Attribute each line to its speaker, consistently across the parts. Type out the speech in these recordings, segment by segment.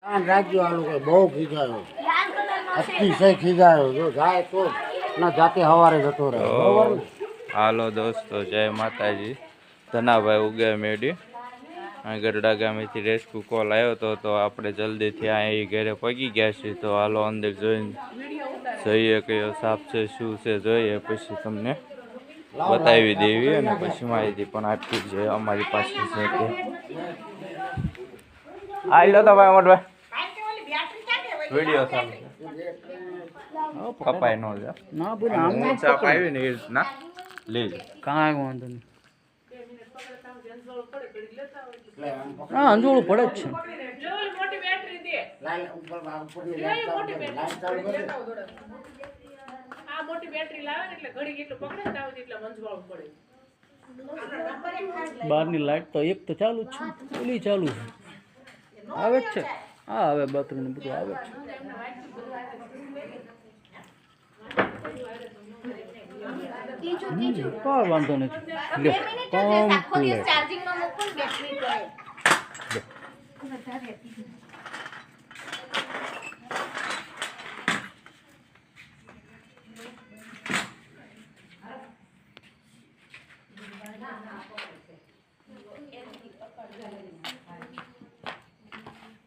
Speaker 1: રાજ્ય આ લોકો બહુ ખીજાયો, અતિશય ખીજાયો. જો જાય તો ના જાતે સવારે જતો રહે. બરોબર ને?
Speaker 2: હાલો દોસ્તો, જય માતાજી. ધનાભાઈ ઉગે મેડી ગરડા ગામેથી રેસ્ક્યુ કોલ આવ્યો હતો, તો આપણે જલ્દીથી અહીં ઘરે પગી ગયા છીએ. તો હાલો અંદર જોઈને જોઈએ કયો સાપ છે, શું છે જોઈએ, પછી તમને બતાવી દેવી અને પછી માહિતી પણ આપી છે અમારી પાસે છે તે. આલો તો ભાઈ મોટભાઈ વિડીયો ચાલુ કપાય નો જા
Speaker 1: ના બોલ, આમ
Speaker 2: સાપ આવી ને એ રીતના લેજો.
Speaker 1: કાંઈ વાંધો નહીં. હા, અંજોળું પડે જ છે. બહારની લાઈટ તો એક તો ચાલુ જ છે, ઓલી ચાલુ છે. આવે જ છે. હા, હવે બાથરૂમ ને બધું આવે જ છે. કોઈ વાંધો નથી.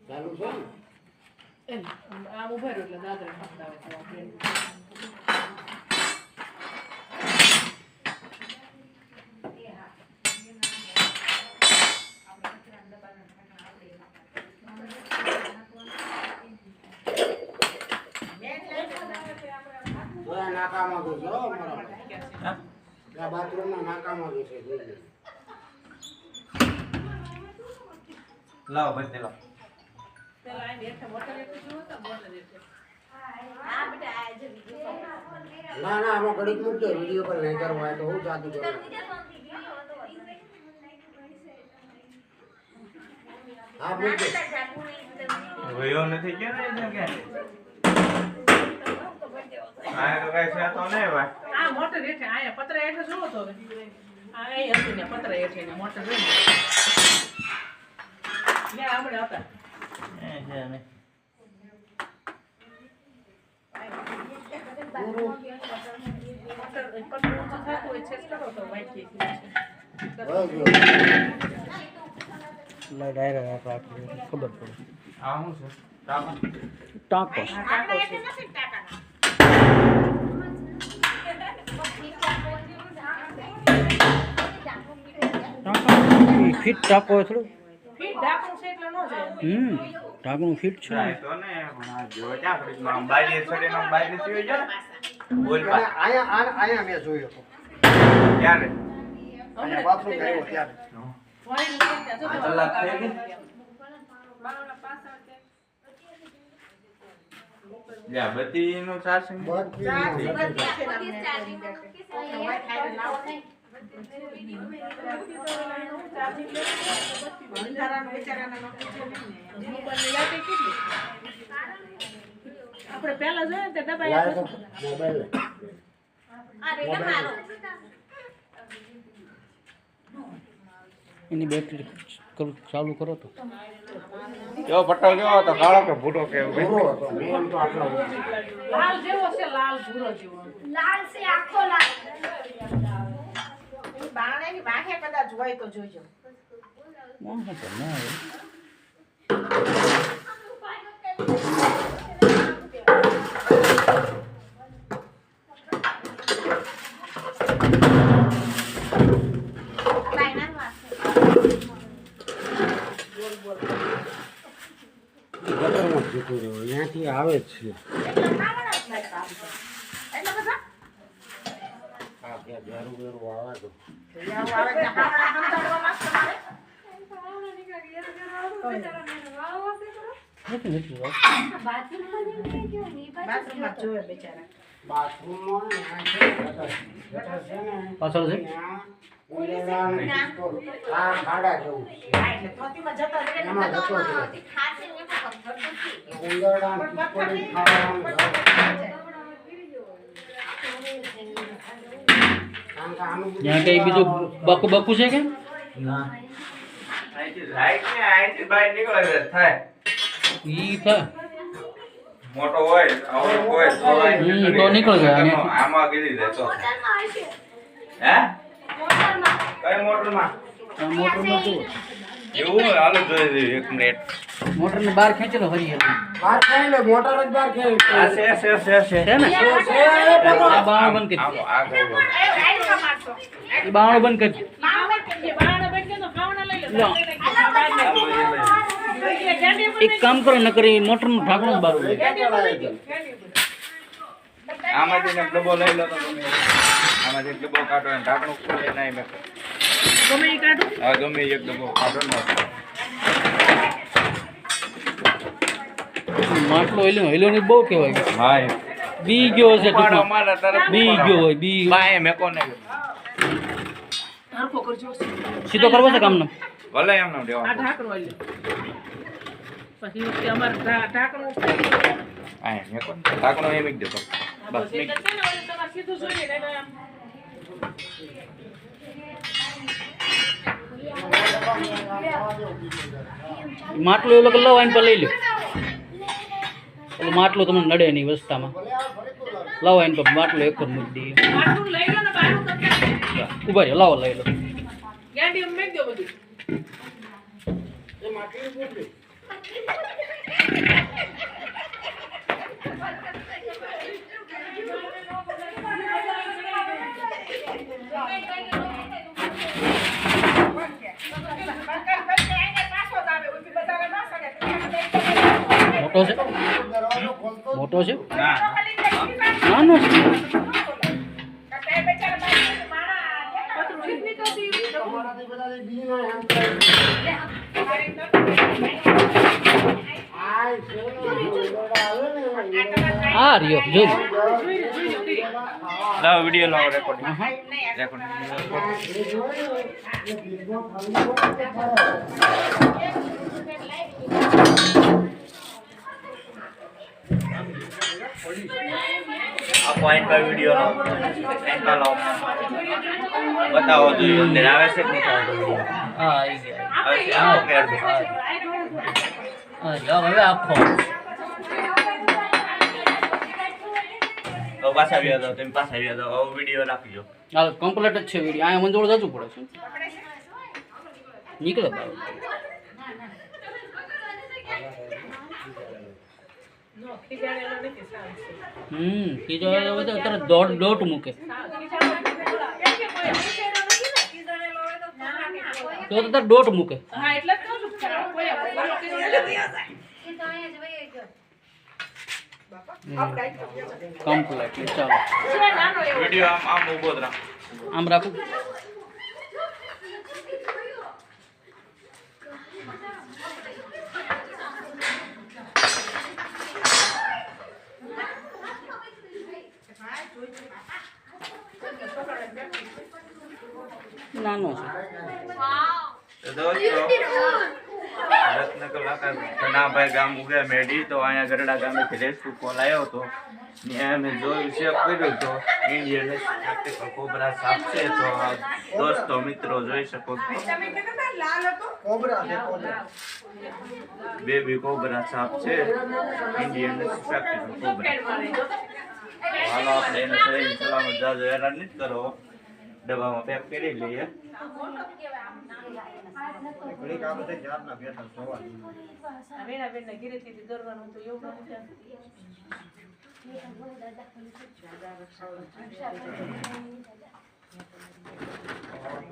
Speaker 1: ચાલુ છે ને આમ ઉભા રહ્યો એટલે દાદરા ખપતા હોય. નાકામાં ગયું છે બાથરૂમના નાકામાં ગયું છે.
Speaker 2: લાવો બધી લાવો.
Speaker 1: ના ના, આમાં ઘડીક મૂકજો. વિડીયો પર નહીં કરવો હોય તો હું જાદુ કરું. હા, મૂકજો.
Speaker 2: વયો નથી કે ને કે આ તો કઈ છે તો નહીં ભાઈ.
Speaker 3: આ મોટર હેઠે આયા પતરા હેઠે જોવો તો હવે આ અહીં હતી ને પતરા હેઠે ને મોટર જોઈ ને આપણે હતા
Speaker 2: એ છે ને
Speaker 3: મોટર પતરું ઊંચું થતું હોય છે કરો તો વાંચી
Speaker 1: ડાયરેક્ટ રાખી ખબર પડે.
Speaker 2: આ શું છે ટાંકો
Speaker 1: ટાંકો
Speaker 3: ટાંકો છે
Speaker 1: ફિટ ટાંકો હોય થોડું.
Speaker 3: ફીટ ઢાંકણું છે એટલે ન જાય
Speaker 1: ઢાંકણું ફિટ છે.
Speaker 2: ના તો ને પણ આ જો ક્યાં ફ્રીજમાં આમ બારી છોડીને આમ બારી નથી હોય જાય બોલ પા
Speaker 1: આયા મેં જોયો હતો
Speaker 2: ક્યારે
Speaker 1: અહીંયા બાથરૂમ આવ્યો ત્યારે.
Speaker 3: વાળી નીકળતા જો
Speaker 2: કલાક થઈ ગઈ.
Speaker 3: બાવળા પાછળ
Speaker 2: લ્યા બધી નું ચાર્જિંગ
Speaker 3: આપણે પેલા જોયું તે દબાઈ
Speaker 1: મોબાઈલ એની બેટરી ચાલુ કરો તો.
Speaker 2: જો પટ્ટો કેવો હતો, કાળો કે ભૂરો કે એવું
Speaker 1: પૂરો હતો. મેં તો આટલો
Speaker 3: લાલ જેવો છે, લાલ ભૂરો જેવો
Speaker 4: લાલ છે, આખો લાલ.
Speaker 3: બાણાની વાહે કદાચ હોય તો જોજો.
Speaker 1: ના હતો ના આવે. ગટરમાં જતું રહ્યું, અહીંયાથી આવે જ છે. હા, ત્યાં ઝારું બેરું આવે તો નથી વાત.
Speaker 3: બાથરૂમમાં જોયો બેચારા.
Speaker 1: બાથરૂમમાં ગટર છે ને પાછળ છે. આ ખાડા જેવું છે.
Speaker 3: એટલે ધોતીમાં જતા રહે ને
Speaker 1: એમાં જતો છે.
Speaker 4: ખાસી ને પથ્થર
Speaker 1: ઉંદરડા પીપળી ખાવાનું ઘર. કારણ કે આનું
Speaker 5: ત્યાં કઈ બીજું બકુ બકુ છે કે
Speaker 2: ના આઈથી લાઈટ ને આઈથી બહાર નીકળે થાય
Speaker 5: ઈ થાય
Speaker 2: મોટો હોય આવડો હોય તો
Speaker 5: તો નીકળી જાય અને
Speaker 2: આમાં ગીરી જાય તો
Speaker 4: મોટરમાં હશે.
Speaker 2: હે
Speaker 4: મોટરમાં.
Speaker 2: કઈ મોટરમાં
Speaker 5: આ મોટરમાં જો
Speaker 2: એવું હોય હાલો જોઈ દઈએ 1 મિનિટ
Speaker 5: મોટરને બહાર ખેંચેલો હરી
Speaker 2: આ છે
Speaker 5: છે ને આ બાણું બંધ કરી
Speaker 2: આ ગયો
Speaker 4: સાઈડમાં મારશો.
Speaker 5: એ બાણું બંધ કરી એક કામ કરો ન કરી મોટરનું ઢાંકણું જ બહાર ઉડે.
Speaker 2: આમાંથી ને ડબ્બો લઈ લો તો તમે આમાંથી એક ડબ્બો કાઢો અને ઢાંકણું ખોલે નહીં મેં હા ગમે એક ડબ્બો કાઢો ને
Speaker 5: માટલો હેલો ને બહુ કહેવાય
Speaker 2: હા
Speaker 5: બી ગયો છે
Speaker 2: મારો
Speaker 5: ટૂંકમાં.
Speaker 2: મારા તરફ
Speaker 5: બી ગયો હોય બી
Speaker 2: બાય મેકો ને
Speaker 5: સીધો કરવો છે કામનો
Speaker 2: ભલે એમ ન દેવા
Speaker 3: પછી અમારે ઢાંકણું
Speaker 2: આ મેકો ઢાંકણો એમ જ દેતો બસ મેક
Speaker 3: સીધું જોઈએ
Speaker 5: માટલો એ લોકો લવ આઈને પર લઈ લો એટલે માટલો તમને નડે નહીં વસ્તામાં લાવો આઈને પર માટલો એક જ મૂકી દઈએ
Speaker 3: આટલું લઈ લો ને બહારનું તમને
Speaker 5: ઉભા રહ્યો લાવો લઈ લો
Speaker 3: ગેંડી મેક દો બધું
Speaker 5: મોટો છે મોટો છે
Speaker 2: ના
Speaker 5: નાનો છે આ રહ્યો જોઈ
Speaker 2: લાવ વિડિયો લાવ રેકોર્ડિંગ આ પોઈન્ટ પર વિડિયો એન્કા લાવ બતાવો જોઈએ અંદર આવે છે કે નહીં આવતો વિડિયો
Speaker 5: હા આવી ગયા
Speaker 2: આવે છે આ ઓકે અડધો
Speaker 5: હા જાવ હવે આખો
Speaker 2: તો પાછા આવ્યા તો તમે પાછા આવ્યા તો આવો વિડિયો રાખજો
Speaker 5: હાલ કમ્પ્લીટ જ છે વિડીયો અહીંયા મંજોળ જતું પડે છે નીકળે બરાબર ખીજાડેલો હોય તો અત્યારે દોટ મૂકે તો અત્યારે દોટ મૂકે
Speaker 3: હા એટલે જ કહું છું કોઈ
Speaker 5: કમ્પ્લીટ ચાલો
Speaker 3: નાનો એવો
Speaker 2: વિડિયો આમ ઊભો જ રાખ
Speaker 5: આમ રાખું નાનો છે
Speaker 2: તો દોસ્તો રત્ન કલાકાર ધનાભાઈ ગામ ઉગ્યા મેડી તો અહીંયા ગરડા ગામેથી રેસ્ક્યુ કોલ આવ્યો હતો ત્યાં અમે જોયું ચેક કર્યું તો ઇન્ડિયન પ્રેક્ટિકલ કોબરા સાપ છે તો આ દોસ્તો મિત્રો જોઈ શકો છો બેબી કોબરા સાપ છે ઇન્ડિયન પ્રેક્ટિકલ કોબરા હાલો આપણે એને સહી સલામત જાજો હેરાન નથી કરો ડબ્બામાં પેક કરી લઈએ
Speaker 3: બેન ઘીરેથી દોરવાનું તો એવું નથી
Speaker 4: Thank you.